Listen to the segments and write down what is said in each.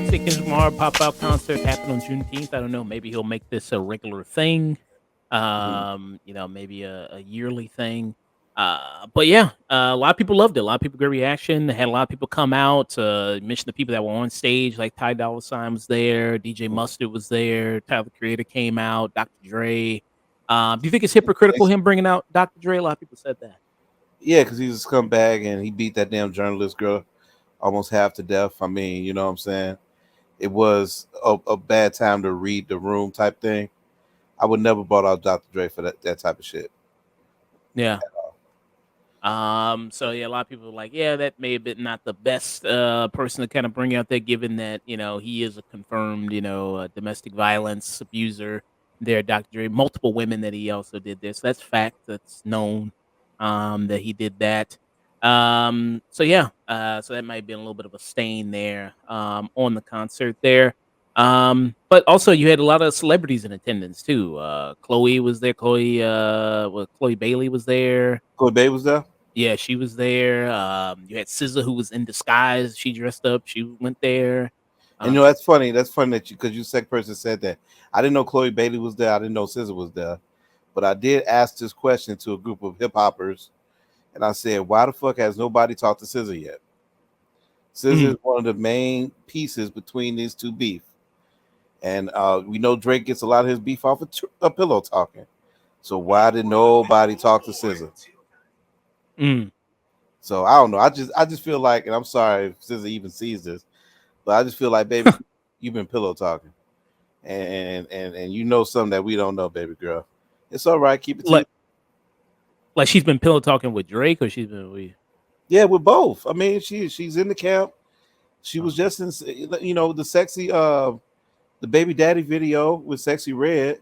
Say Kendrick Lamar pop out concert happened on Juneteenth. I don't know. Maybe he'll make this a regular thing. Mhm. Maybe a yearly thing. But yeah, a lot of people loved it. A lot of people good reaction. They had a lot of people come out. Mention the people that were on stage, like Ty Dolla $ign was there, DJ Mhm. Mustard was there, Tyler the Creator came out, Dr. Dre. Do you think it's hypocritical him bringing out Dr. Dre? A lot of people said that. Yeah, because he's a scumbag and he beat that damn journalist girl almost half to death. I mean, you know what I'm saying? It was a bad time to read the room type thing. I would never bought out Dr. Dre for that type of shit. Yeah. So yeah, a lot of people are like, yeah, that may have been not the best person to kind of bring out there, given that he is a confirmed domestic violence abuser. There, Dr. Dre, multiple women that he also did this. That's fact. That's known. That he did that. So yeah, so that might have been a little bit of a stain there on the concert there. But also you had a lot of celebrities in attendance too. Chloe was there. Chloe Bailey was there. Chloe Bay was there. Yeah, she was there. You had SZA who was in disguise. She dressed up. She went there. And that's funny. That's funny that because you second person said that. I didn't know Chloe Bailey was there. I didn't know SZA was there. But I did ask this question to a group of hip hoppers, and I said, "Why the fuck has nobody talked to SZA yet?" SZA Mm, is one of the main pieces between these two beef, and we know Drake gets a lot of his beef off of a pillow talking. So why did nobody talk to SZA? mm. So I don't know. I just feel like, and I'm sorry if SZA even sees this, but I just feel like, baby, you've been pillow talking, and you know something that we don't know, baby girl. It's all right. Keep it to like, like she's been pillow talking with Drake, or she's been with. yeah, with both. I mean, she's in the camp. She was Oh, just in, the sexy the baby daddy video with Sexy Red.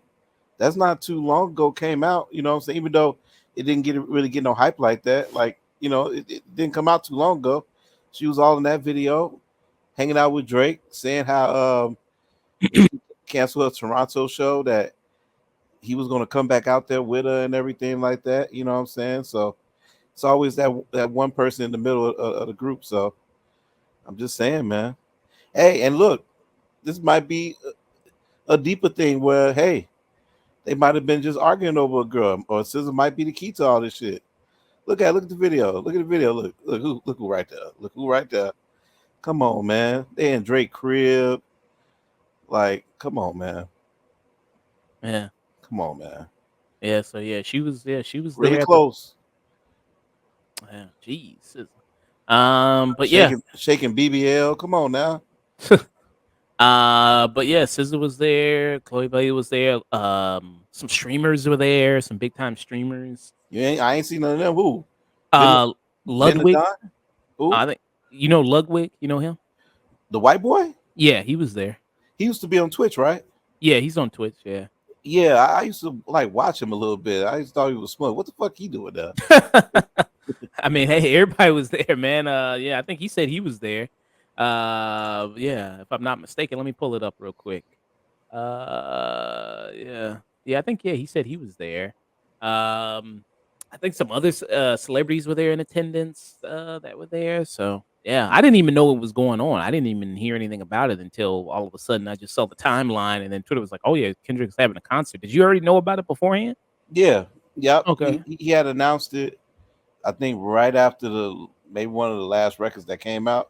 That's not too long ago came out. You know what I'm saying? Even though it didn't really get no hype like that, like it didn't come out too long ago. She was all in that video, hanging out with Drake, saying how when she canceled her Toronto show that he was going to come back out there with her and everything like that. You know what I'm saying? So it's always that one person in the middle of the group. So I'm just saying, man. Hey, and look, this might be a deeper thing where, hey, they might have been just arguing over a girl, or SZA might be the key to all this shit. Look at the video. Look at the video. Look who right there. Look who right there. Come on, man. They in Drake crib. Like, come on, man. yeah, Come on, man. yeah. So yeah, she was. Yeah, she was Really there at the. close. Yeah, jeez. But yeah. Shaking BBL. Come on now. But yeah, SZA was there. Chloe Bailey was there. Some streamers were there. Some big time streamers. I ain't seen none of them. Who? Ben Uh, Ben the Ludwig. Don? Who? I think Ludwig. You know him? The white boy? Yeah, he was there. He used to be on Twitch, right? Yeah, he's on Twitch. Yeah. Yeah, I used to like watch him a little bit. I just thought he was smart. What the fuck he doing there? I mean, hey, everybody was there, man. Yeah, I think he said he was there. Yeah, if I'm not mistaken, let me pull it up real quick. Yeah, I think he said he was there. I think some other celebrities were there in attendance that were there. So yeah, I didn't even know what was going on. I didn't even hear anything about it until all of a sudden I just saw the timeline, and then Twitter was like, "Oh yeah, Kendrick's having a concert." Did you already know about it beforehand? Yeah, yep. Okay. He had announced it. I think right after maybe one of the last records that came out.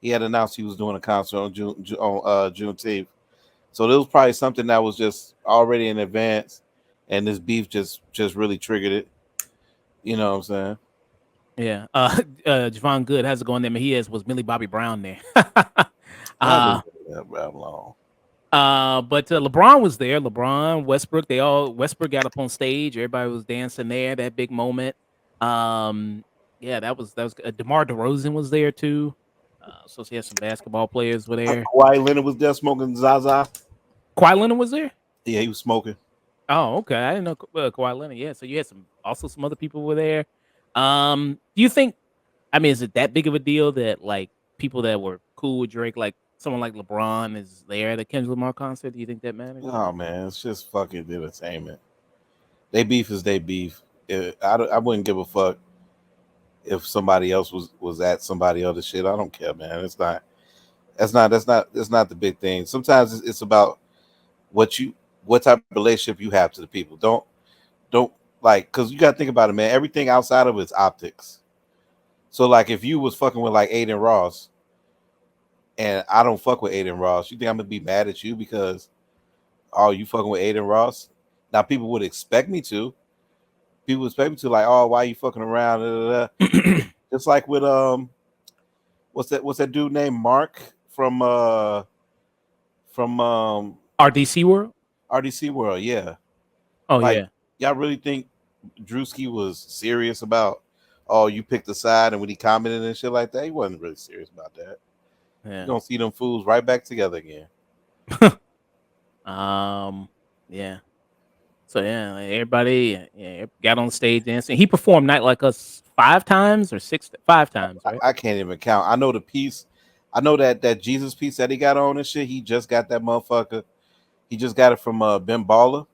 He had announced he was doing a concert on Juneteenth. So there was probably something that was just already in advance, and this beef just really triggered it. You know what I'm saying? Yeah. Javon Good has it going there, but was Millie Bobby Brown there. God, leave uh that alone. but LeBron was there. LeBron, Westbrook, Westbrook got up on stage. Everybody was dancing there. That big moment. Um, yeah, that was DeMar DeRozan was there too. So he had some basketball players were there. Kawhi Leonard was there smoking Zaza. Kawhi Leonard was there. Yeah, he was smoking. Oh, okay. I didn't know Kawhi Leonard. Yeah, so you had some other people were there. Do you think? I mean, is it that big of a deal that like people that were cool with Drake, like someone like LeBron is there at a Kendrick Lamar concert, do you think that matters? Oh man, it's just fucking entertainment. They beef is they beef. I wouldn't give a fuck if somebody else was at somebody else's shit. I don't care, man. It's not. That's not the big thing. Sometimes it's about what you what type of relationship you have to the people. Don't like because you got to think about it, man. Everything outside of it is optics. So like if you was fucking with like Aiden Ross and I don't fuck with Aiden Ross, you think I'm gonna be mad at you because oh you fucking with Aiden Ross? Now people would expect me to. People would expect me to like oh why you fucking around? Da, da, da. Just like with what's that dude named Mark from RDC World? RDC World? Yeah, Oh, like yeah. y'all really think Drewski was serious about oh you picked a side and when he commented and shit like that he wasn't really serious about that. You Yeah. gonna see them fools right back together again. Um, yeah. So, yeah, like, everybody, yeah, got on stage dancing. He performed Night Like Us 5 times or 6 5 times, right? I can't even count. I know the piece. I know that Jesus piece that he got on and shit. He just got that motherfucker. He just got it from Ben Baller.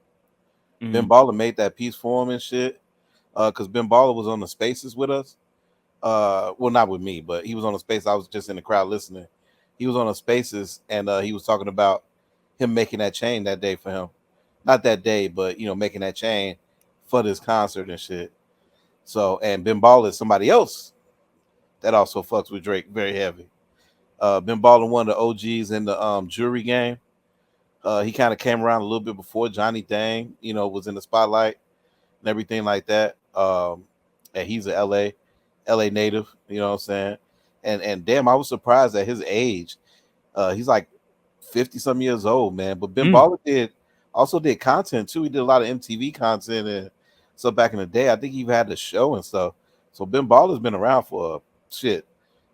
Ben Mhm. Baller made that piece for him and shit. Because Ben Baller was on the Spaces with us. Well, not with me, but he was on the Space. I was just in the crowd listening. He was on the Spaces and he was talking about him making that chain that day for him. Not that day, but making that chain for this concert and shit. So and Ben Baller is somebody else that also fucks with Drake very heavy. Ben Baller, one of the OGs in the jury game. He kind of came around a little bit before Johnny Dang, was in the spotlight and everything like that. And he's a LA native, you know what I'm saying? And damn, I was surprised at his age. He's like 50 some years old, man. But Ben Mm. Baller also did content too. He did a lot of MTV content and stuff back in the day. I think he even had the show and stuff. So Ben Baller's been around for shit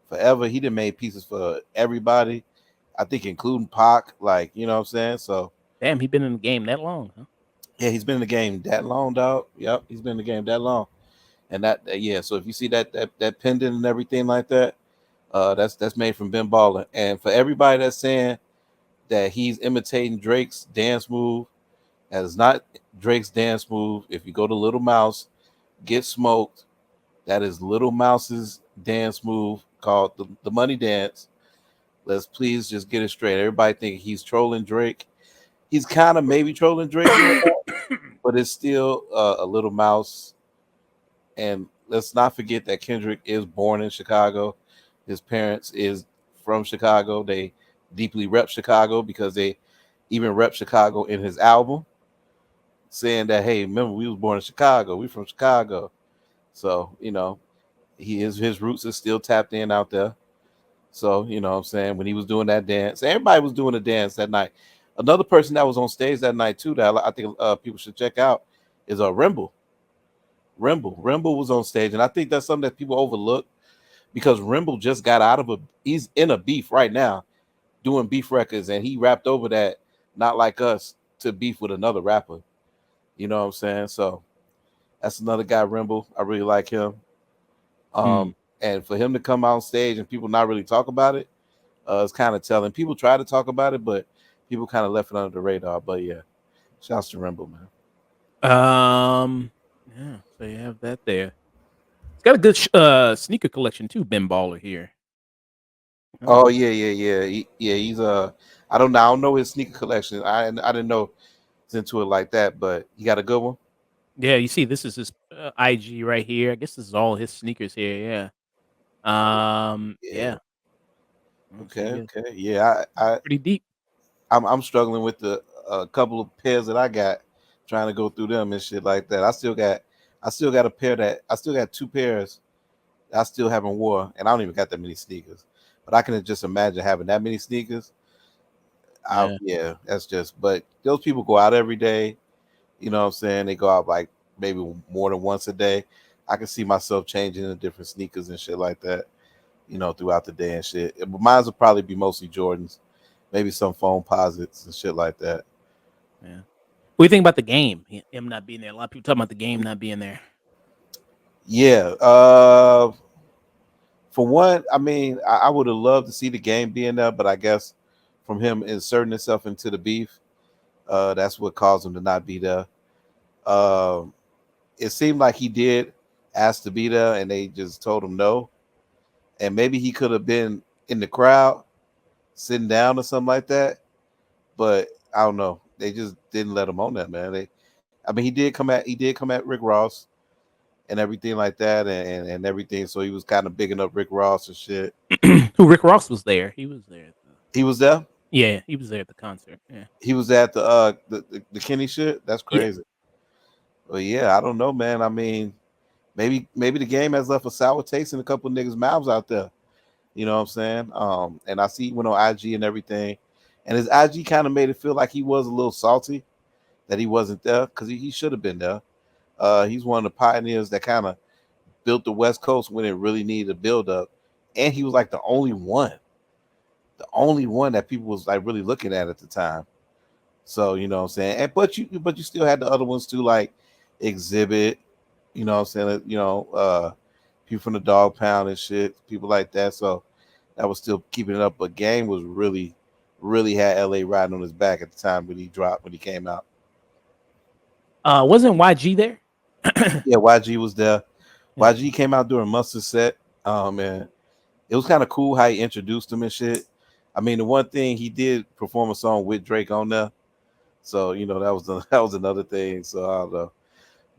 forever. He done made pieces for everybody. I think including Pac, like, you know what I'm saying? So Damn, he been in the game that long, huh? yeah, he's been in the game that long, dog. Yep, he's been in the game that long. And yeah, so if you see that pendant and everything like that, that's made from Ben Baller. And for everybody that's saying that he's imitating Drake's dance move, that is not Drake's dance move. If you go to Little Mouse, Get Smoked, that is Little Mouse's dance move called the Money Dance. Let's please just get it straight. Everybody think he's trolling Drake. He's kind of maybe trolling Drake doing that, but it's still a Little Mouse. And let's not forget that Kendrick is born in Chicago. His parents is from Chicago. They deeply rep Chicago because they even rep Chicago in his album, saying that hey, remember we was born in Chicago. We from Chicago. So his roots is still tapped in out there. So, what I'm saying, when he was doing that dance, everybody was doing a dance that night. Another person that was on stage that night too that I think people should check out is Rimble. Rimble was on stage, and I think that's something that people overlook because Rimble just got out of he's in a beef right now, doing beef records, and he rapped over that "Not Like Us" to beef with another rapper. You know what I'm saying? So that's another guy, Rimble. I really like him. Hmm. And for him to come on stage and people not really talk about it, it's kind of telling. People try to talk about it, but people kind of left it under the radar. But yeah, shouts to Rimble, man. Um, yeah, so you have that there. He's got a good sneaker collection too, Ben Baller here. Oh Oh, yeah, yeah, yeah, yeah. He's I don't know his sneaker collection. I didn't know he's into it like that, but he got a good one. yeah, you see this is his, IG right here. I guess this is all his sneakers here, yeah. Yeah. Yeah. So Okay. you get Okay. Yeah. pretty deep. I'm struggling with the a couple of pairs that I got, trying to go through them and shit like that. I still got a pair that I still got two pairs I still haven't wore, and I don't even got that many sneakers. But I can just imagine having that many sneakers. Yeah, Yeah, that's just. But those people go out every day. You know what I'm saying? They go out like maybe more than once a day. I can see myself changing into different sneakers and shit like that. Throughout the day and shit. But mine will probably be mostly Jordans, maybe some foam posits and shit like that. yeah. What do you think about the game? Him not being there. A lot of people talking about the game not being there. Yeah. For one, I mean, I would have loved to see the game being there, but I guess from him inserting himself into the beef. That's what caused him to not be there. Um, it seemed like he did ask to be there, and they just told him no. And maybe he could have been in the crowd, sitting down or something like that. But I don't know. They just didn't let him on that, man. I mean, he did come at Rick Ross and everything like that, and everything. So he was kind of bigging up Rick Ross and shit. Who Rick Ross was there. He was there. At the, He was there. yeah, he was there at the concert. Yeah. He was at the Kenny shit. That's Yeah. crazy. But yeah, I don't know, man. I mean, maybe the game has left a sour taste in a couple of niggas' mouths out there. You know what I'm saying? And I see he went on IG and everything, and his IG kind of made it feel like he was a little salty that he wasn't there because he should have been there. He's one of the pioneers that kind of built the West Coast when it really needed a build up, and he was like the only one that people was like really looking at the time. So you know what I'm saying, and but you still had the other ones too, like Exhibit. You know what I'm saying? People from the Dog Pound and shit, people like that. So that was still keeping it up. But Game was really had LA riding on his back at the time when he came out. Wasn't YG there? Yeah, YG was there. Yeah. YG came out during Mustard set. And it was kind of cool how he introduced him and shit. I mean, the one thing he did perform a song with Drake on there, so that was that was another thing. So I don't know,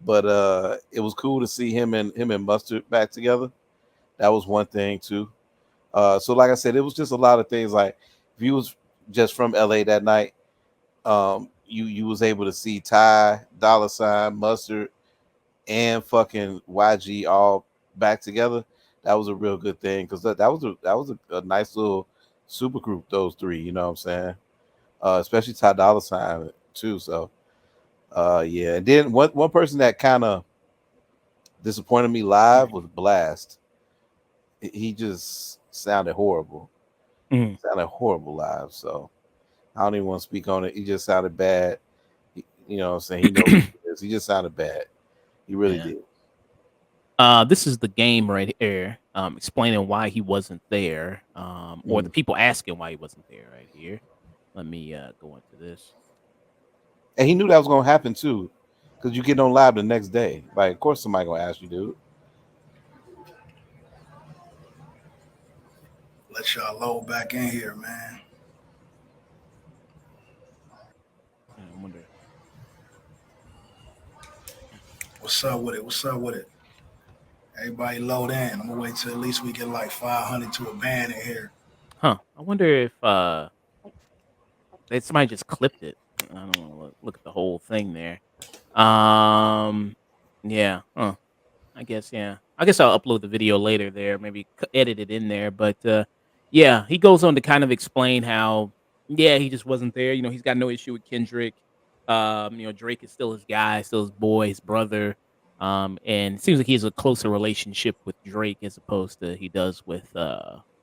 but it was cool to see him and Mustard back together. That was one thing too. So like I said, it was just a lot of things. Like if you was just from LA that night, you was able to see Ty, Dollar Sign, Mustard, and fucking YG all back together. That was a real good thing because that was a nice little super group. Those three, you know what I'm saying? Especially Ty Dollar Sign too. So yeah. And then one person that kind of disappointed me live was Blast. He just sounded horrible. Mhm. Sounded horrible live. So I don't even want to speak on it. He just sounded bad. You know what I'm saying? He knows what it is. He just sounded bad. He really Yeah. did. This is the game right here, explaining why he wasn't there, or the Mm. people asking why he wasn't there right here. Let me go into this. And he knew that was gonna happen too, because you get on live the next day. Like, of course, somebody gonna ask you, dude. Let y'all load back in here, man. I wonder. What's up with it? What's up with it? Everybody load in. I'm gonna wait till at least we get like 500 to a band in here. Huh. I wonder if somebody just clipped it. I don't want to look at the whole thing there. Um. Yeah. Huh. I guess, yeah. I guess I'll upload the video later there, maybe edit it in there. But yeah, he goes on to kind of explain how, yeah, he just wasn't there. He's got no issue with Kendrick. Drake is still his guy, still his boy, his brother. And it seems like he has a closer relationship with Drake as opposed to he does with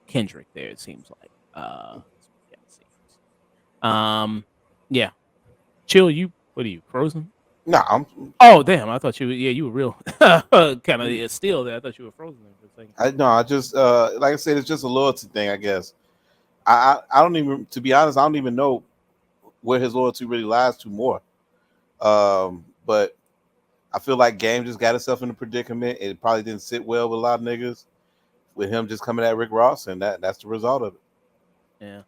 Kendrick there, it seems like. That's what it seems. Yeah. Chill, what are you, frozen? Nah, Oh, damn! I thought you were real kind of still there. I thought you were frozen there for a second. I no, I just like I said, it's just a loyalty thing, I guess. I don't even, to be honest, I don't even know where his loyalty really lies to more. But I feel like Game just got himself in a predicament. It probably didn't sit well with a lot of niggas with him just coming at Rick Ross, and that's the result of it. Yeah.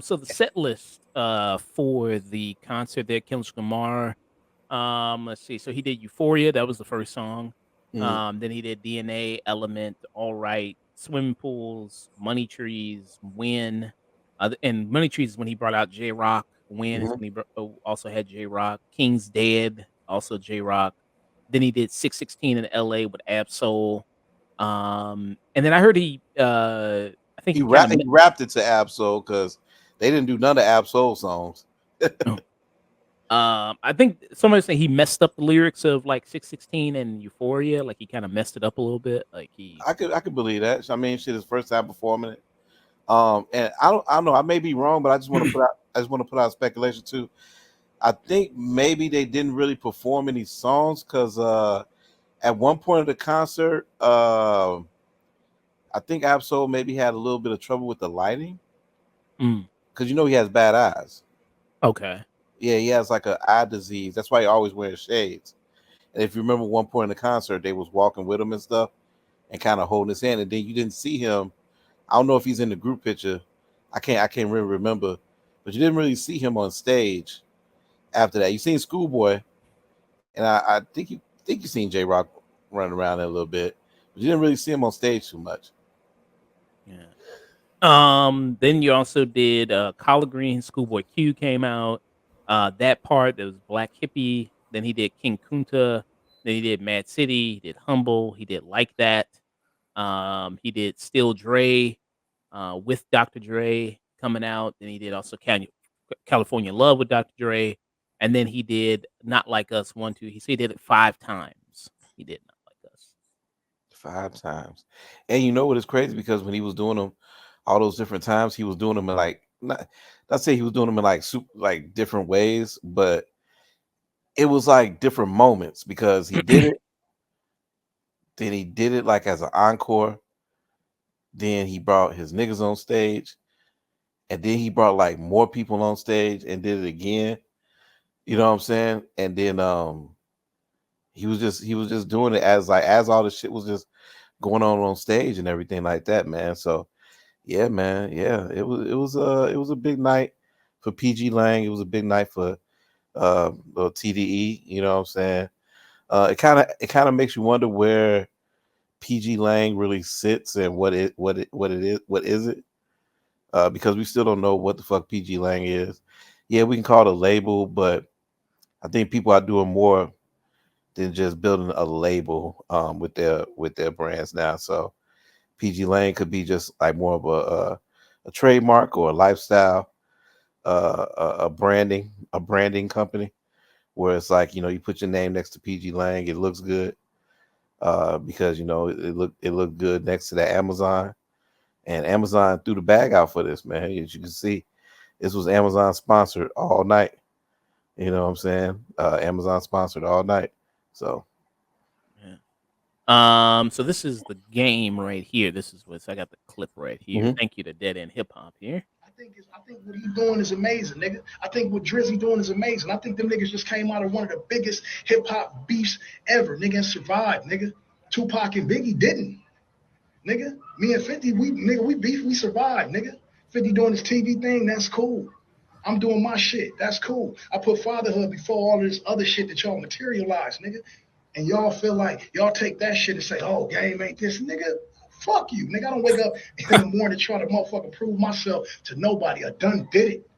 So the set list for the concert there, Kendrick Lamar. Let's see. So he did Euphoria. That was the first song. Mm. Then he did DNA, Element, All Right, Swimming Pools, Money Trees, Win. And Money Trees is when he brought out J Rock. Win is Hmm. when he also had J Rock. King's Dead, also J Rock. Then he did 616 in LA with Absol. And then I heard I think he kind of He rapped it to Absol because they didn't do none of Absol songs. I think somebody saying he messed up the lyrics of like 616 and Euphoria, like he kind of messed it up a little bit. Like he I could believe that. I mean, shit, his first time performing it. And I don't know. I may be wrong, but I just want to put out speculation too. I think maybe they didn't really perform any songs because at one point of the concert, I think Absol maybe had a little bit of trouble with the lighting. Mm. because you know he has bad eyes. Okay. Yeah, he has like a eye disease. That's why he always wears shades. And if you remember one point in the concert, they was walking with him and stuff, and kind of holding his hand, and then you didn't see him. I don't know if he's in the group picture. I can't really remember, but you didn't really see him on stage after that. You seen Schoolboy, and I think you seen J Rock running around there a little bit, but you didn't really see him on stage too much. Yeah. Then you also did Collard Green, Schoolboy Q came out. That part that was Black Hippie. Then he did King Kunta. Then he did Mad City. He did Humble. He did Like That. He did Still Dre with Dr. Dre coming out. Then he did also California Love with Dr. Dre. And then he did Not Like Us 1, 2. He said he did it 5 times. He did Not Like Us. 5 times. And you know what is crazy, because when he was doing them all those different times, he was doing them in like not say he was doing them in like super like different ways, but it was like different moments because he did it, then he did it like as an encore, then he brought his niggas on stage, and then he brought like more people on stage and did it again. You know what I'm saying? And then he was just doing it as like as all the shit was just going on stage and everything like that, man. So yeah, man. Yeah, it was a big night for PG Lang. It was a big night for TDE. You know what I'm saying? It kind of makes you wonder where PG Lang really sits and what is it? Because we still don't know what the fuck PG Lang is. Yeah, we can call it a label, but I think people are doing more than just building a label with their brands now. So PG Lang could be just like more of a trademark or a lifestyle, a branding company, where it's like, you put your name next to PG Lang, it looks good, because it looked good next to that Amazon, and Amazon threw the bag out for this, man. As you can see, this was Amazon sponsored all night. You know what I'm saying? Amazon sponsored all night. So Yeah. So this is the game right here. This is what's I got the clip right here. mhm. Thank you to Dead End Hip Hop here. I think what he doing is amazing, nigga. I think what Drizzy doing is amazing. I think them niggas just came out of one of the biggest hip hop beefs ever, nigga, and survived, nigga. Tupac and Biggie didn't, nigga. Me and 50, we beef, we survived, nigga. 50 doing his TV thing, that's cool. I'm doing my shit, that's cool. I put fatherhood before all this other shit that y'all materialize, nigga. And y'all feel like y'all take that shit and say, oh, game ain't this, nigga. Fuck you, nigga. I don't wake up in the morning trying to motherfucking prove myself to nobody. I done did it.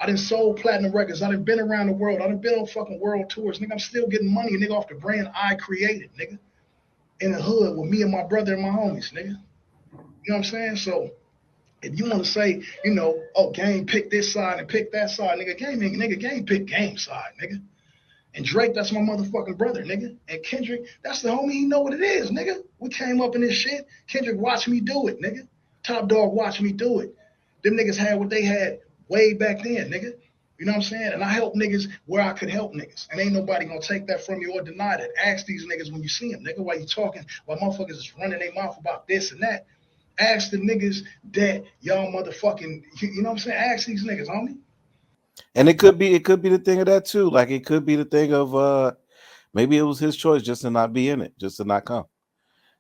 I done sold platinum records. I done been around the world. I done been on fucking world tours, nigga. I'm still getting money, nigga, off the brand I created, nigga. In the hood with me and my brother and my homies, nigga. You know what I'm saying? So if you want to say, oh, game pick this side and pick that side, game pick game side, nigga. And Drake, that's my motherfucking brother, nigga. And Kendrick, that's the homie. He know what it is, nigga. We came up in this shit. Kendrick watched me do it, nigga. Top Dog watched me do it. Them niggas had what they had way back then, nigga. You know what I'm saying? And I help niggas where I could help niggas. And ain't nobody gonna take that from you or deny that. Ask these niggas when you see them, nigga, while you talking, while motherfuckers is running their mouth about this and that. Ask the niggas that y'all motherfucking, you know what I'm saying? Ask these niggas, homie. And it could be the thing of that too. Like it could be the thing of maybe it was his choice just to not be in it, just to not come.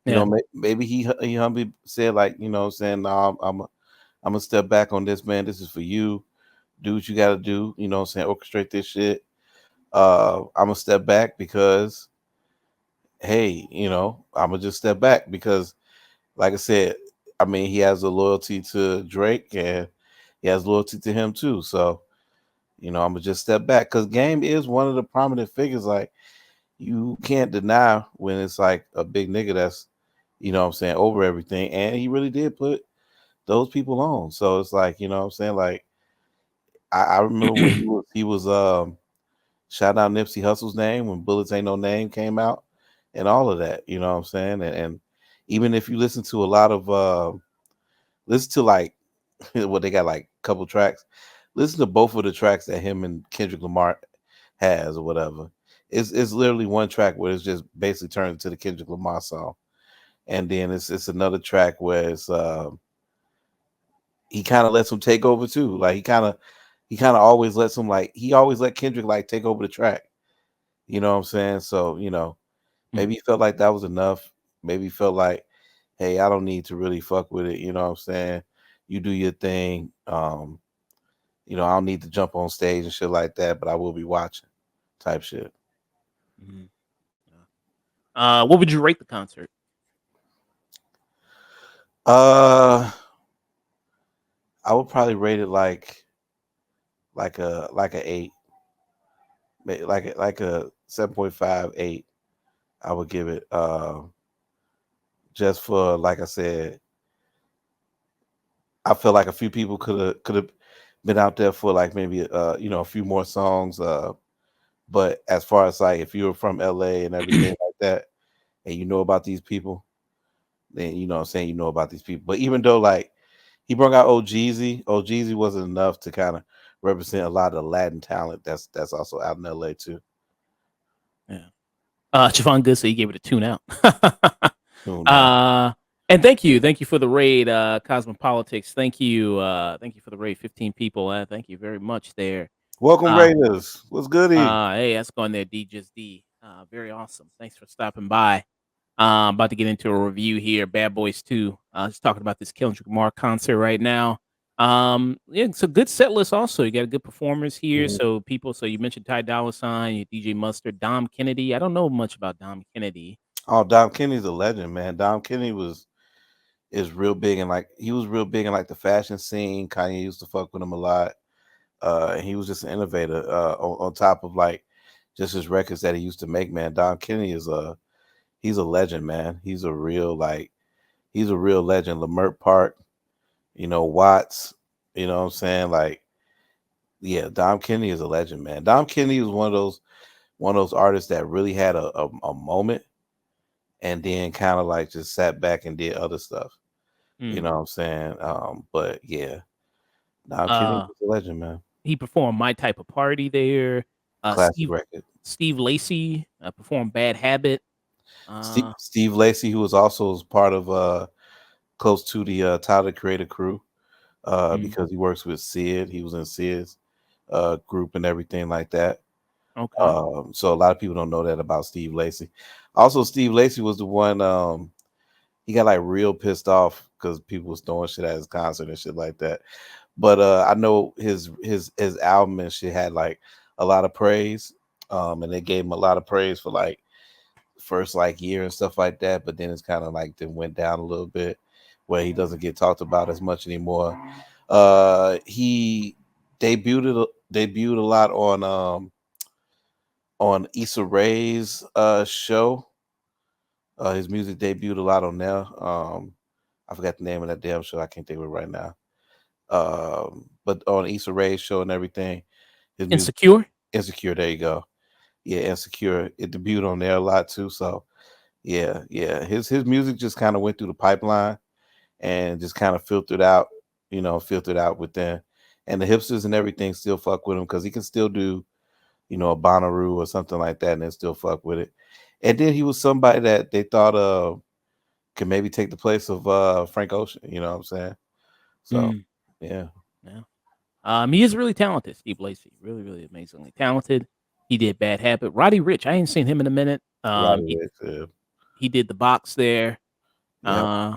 Yeah. Maybe he humbly said, like, what I'm saying, no, I'm gonna step back on this, man. This is for you. Do what you got to do. What I'm saying, orchestrate this shit. I'm gonna step back because, hey, I'm gonna just step back because, like I said, I mean, he has a loyalty to Drake and he has loyalty to him too. So, I'm gonna just step back because Game is one of the prominent figures. Like, you can't deny when it's like a big nigga that's, what I'm saying, over everything. And he really did put those people on. So it's like, what I'm saying, like, I remember when he was shout out Nipsey Hussle's name when Bullets Ain't No Name came out and all of that, you know what I'm saying? And even if you listen to a lot of listen to like what they got, like a couple tracks, listen to both of the tracks that him and Kendrick Lamar has or whatever. It's literally one track where it's just basically turned into the Kendrick Lamar song. And then it's another track where he kind of lets him take over too. Like he kind of always lets him like he always let Kendrick like take over the track. You know what I'm saying? So Mm, maybe he felt like that was enough. Maybe he felt like, hey, I don't need to really fuck with it. You know what I'm saying? You do your thing. I don't need to jump on stage and shit like that, but I will be watching, type shit. mhm, yeah. What would you rate the concert? Uh, I would probably rate it like a 8, like a 7.5, 8. I would give it. Just for like I said, I feel like a few people could have been out there for like maybe a few more songs. But as far as like if you're from LA and everything like that, and you know about these people, then you know what I'm saying you know about these people. But even though like he brought out OGZ wasn't enough to kind of represent a lot of the Latin talent that's also out in LA too. Yeah. Javon Good said he gave it a tune out. Who now? And thank you for the raid, Cosmopolitics. Thank you for the raid. 15 people. Thank you very much there. Welcome Uh, Raiders. What's goody? hey, that's going there, D just D. Very awesome. Thanks for stopping by. About to get into a review here. Bad Boys 2. Just talking about this Kendrick Lamar concert right now. Yeah, it's a good set list also. You got good performers here. Mhm. So you mentioned Ty Dolla Sign, you DJ Mustard, Dom Kennedy. I don't know much about Dom Kennedy. Oh, Dom Kenny's a legend, man. Dom Kenny is real big and like he was real big in like the fashion scene. Kanye used to fuck with him a lot. And he was just an innovator. On top of like just his records that he used to make, man. Don Kenny he's a legend, man. He's a real legend. Lamert Park, Watts, you know what I'm saying? Like, yeah, Dom Kenny is a legend, man. Dom Kenny was one of those artists that really had a moment and then kind of like just sat back and did other stuff. You Mm. know what I'm saying? But yeah, Dom Kenny Uh, was a legend, man. he performed My Type of Party there. Uh, Classic Steve record. Steve Lacy performed Bad Habit. Steve, Uh, Steve Lacy, who was also part of close to the Tyler Creator crew, mm, because he works with Sid. He was in Sid's group and everything like that. okay. So a lot of people don't know that about Steve Lacy. Also, Steve Lacy was the one. He got like real pissed off because people was throwing shit at his concert and shit like that. But I know his album and shit had like a lot of praise. And they gave him a lot of praise for like first like year and stuff like that. But then it's kind of like then went down a little bit where he doesn't get talked about as much anymore. He debuted a lot on Issa Rae's show. His music debuted a lot on there. I forgot the name of that damn show. I can't think of it right now. But on Issa Rae's show and everything, his music Insecure. Insecure. There you go. Yeah, Insecure. It debuted on there a lot too. So yeah, yeah. His music just kind of went through the pipeline and just kind of filtered out within. And the hipsters and everything still fuck with him because he can still do, a Bonnaroo or something like that, and then still fuck with it. And then he was somebody that they thought could maybe take the place of Frank Ocean. You know what I'm saying? So Mm, yeah, yeah. He is really talented, Steve Lacy. Really, really amazingly talented. He did Bad Habit. Roddy Rich, I ain't seen him in a minute. Roddy He Ricch, he did the box there. yeah, Uh,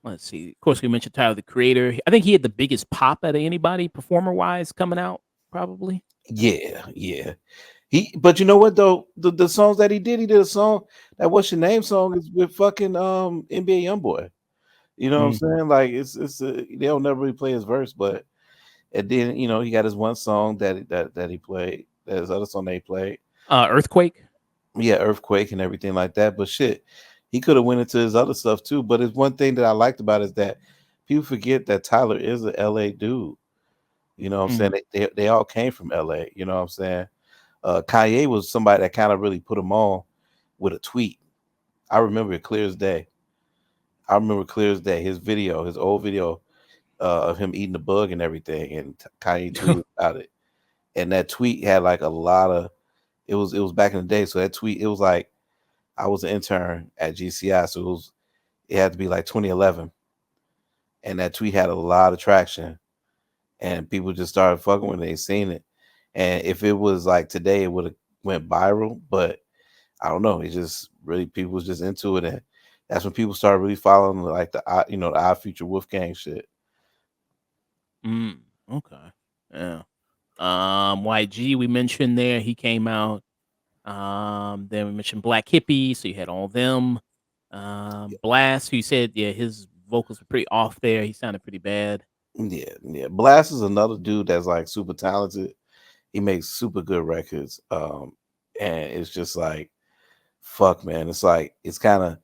let's see. Of course, we mentioned Tyler the Creator. I think he had the biggest pop out of anybody performer wise coming out. Probably. yeah, yeah. But you know what though? The songs that he did a song that What's Your Name song is with fucking NBA YoungBoy. You know what I'm Mm. saying? Like they'll never really play his verse, but and then he got his one song that he played, that his other song that he played. Earthquake. Yeah, Earthquake and everything like that. But shit, he could have went into his other stuff too. But it's one thing that I liked about it is that people forget that Tyler is a LA dude. You know what I'm saying? Mm. They all came from LA. You know what I'm saying? Kanye was somebody that kind of really put him on with a tweet. I remember it clear as day. I remember clear as day his old video of him eating the bug and everything, and Kanye tweeted about it. And that tweet had like a lot of. It was back in the day, so that tweet it was like I was an intern at GCI, so it had to be like 2011, and that tweet had a lot of traction, and people just started fucking when they seen it. And if it was like today, it would have went viral. But I don't know. It just really people was just into it, and that's when people started really following like the Odd Future Wolfgang shit. Mm, okay. Yeah. YG we mentioned there. He came out. Then we mentioned Black Hippie, so you had all them. Blast, who you said, yeah, his vocals were pretty off there. He sounded pretty bad. Yeah, yeah. Blast is another dude that's like super talented. He makes super good records. And it's just like fuck, man. It's like it's kind of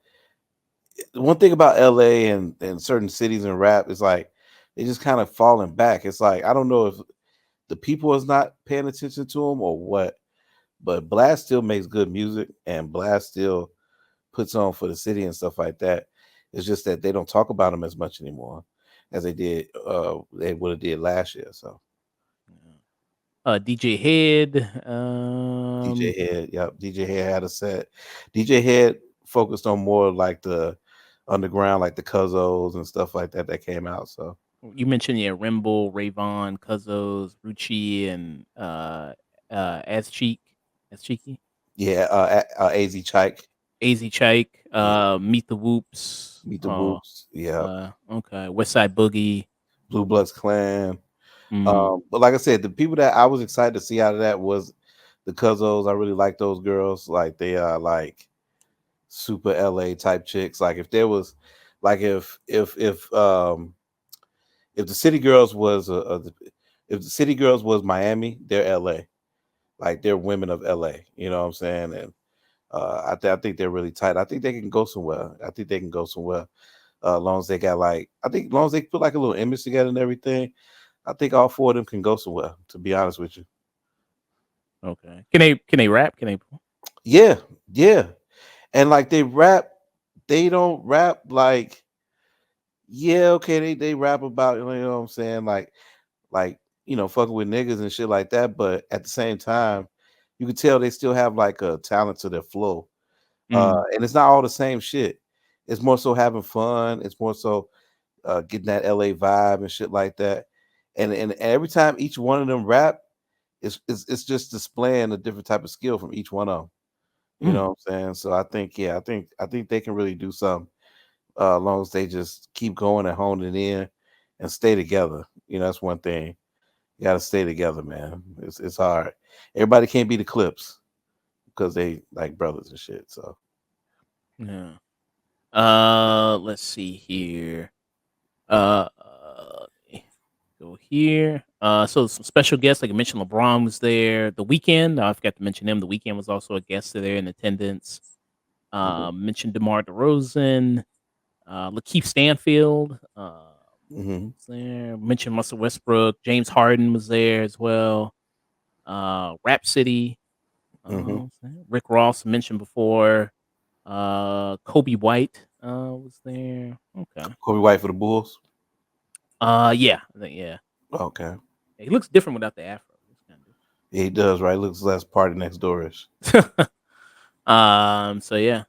one thing about LA and certain cities in rap is like they just kind of falling back. It's like I don't know if the people is not paying attention to him or what, but Blast still makes good music and Blast still puts on for the city and stuff like that. It's just that they don't talk about him as much anymore as they would have did last year. So Yeah. DJ Head. DJ Head, yep, DJ Head had a set. DJ Head focused on more like the underground, like the Cuzzos and stuff like that came out. So You mentioned, yeah, Rimble, Rayvon, Cuzzos, Rucci, and As Cheek, As Cheeky, yeah, AZ Chike, Az Chike, yeah, Meet the Whoops. Meet the Oh, Whoops, yeah, okay. West Side Boogie. Blue Bloods Clan. Mm, But like I said, the people that I was excited to see out of that was the Cuzzos. I really like those girls. Like they are like super LA type chicks. Like if there was, like if the City Girls was if the City Girls was Miami, they're LA. Like they're women of LA. You know what I'm saying? And I think they're really tight. I think they can go somewhere. I think they can go somewhere. As long as they got like, I think as long as they put like a little image together and everything, I think all four of them can go somewhere. To be honest with you, okay. Can they rap? Can they? yeah, yeah, and like they rap, they don't rap like, yeah, okay, they rap about, you know what I'm saying, like fucking with niggas and shit like that, but at the same time, you can tell they still have like a talent to their flow, Mm, and it's not all the same shit. It's more so having fun. It's more so getting that LA vibe and shit like that. And every time each one of them rap, it's just displaying a different type of skill from each one of them. You mm, know what I'm saying? So I think, yeah, I think they can really do something as long as they just keep going and honing it in and stay together. That's one thing. You got to stay together, man. It's hard. Everybody can't be the Clips because they like brothers and shit. So yeah. Let's see here. Let me go here. So some special guests, like I mentioned, LeBron was there. The Weekend, I forgot to mention him. The Weekend was also a guest there in attendance. mhm, Mentioned DeMar DeRozan, Lakeith Stanfield. mhm, Was there. Mentioned Russell Westbrook. James Harden was there as well. Rap City. mhm. Rick Ross mentioned before. Kobe White was there. Okay. Kobe White for the Bulls. Yeah, I think yeah. Okay, He looks different without the afro. Looks kind yeah, he does. Right, looks less party next doorish. of different. So yeah,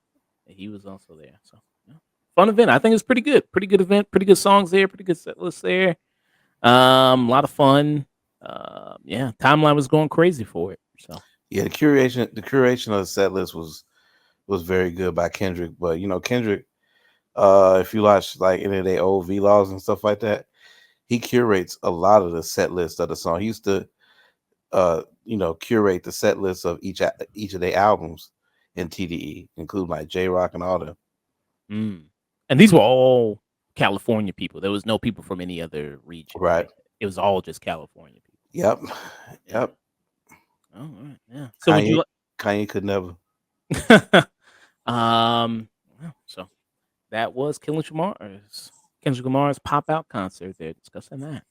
he was also there. So yeah. Fun event. I think it's pretty good. Pretty good event. Pretty good songs there. Pretty good set list there. A lot of fun. Yeah, timeline was going crazy for it. So Yeah, the curation of the set list was very good by Kendrick. But Kendrick, if you watch like any of their old vlogs and stuff like that, he curates a lot of the set list of the song. He used to curate the set list of each of their albums in TDE, including like J Rock and all them. mm. And these were all California people. There was no people from any other region, Right. right? It was all just California people. Yep. Yeah. Yep. Oh, all right. Yeah. So would Kanye you Kanye could never. like so that was Kendrick Lamar's pop out concert there discussing that.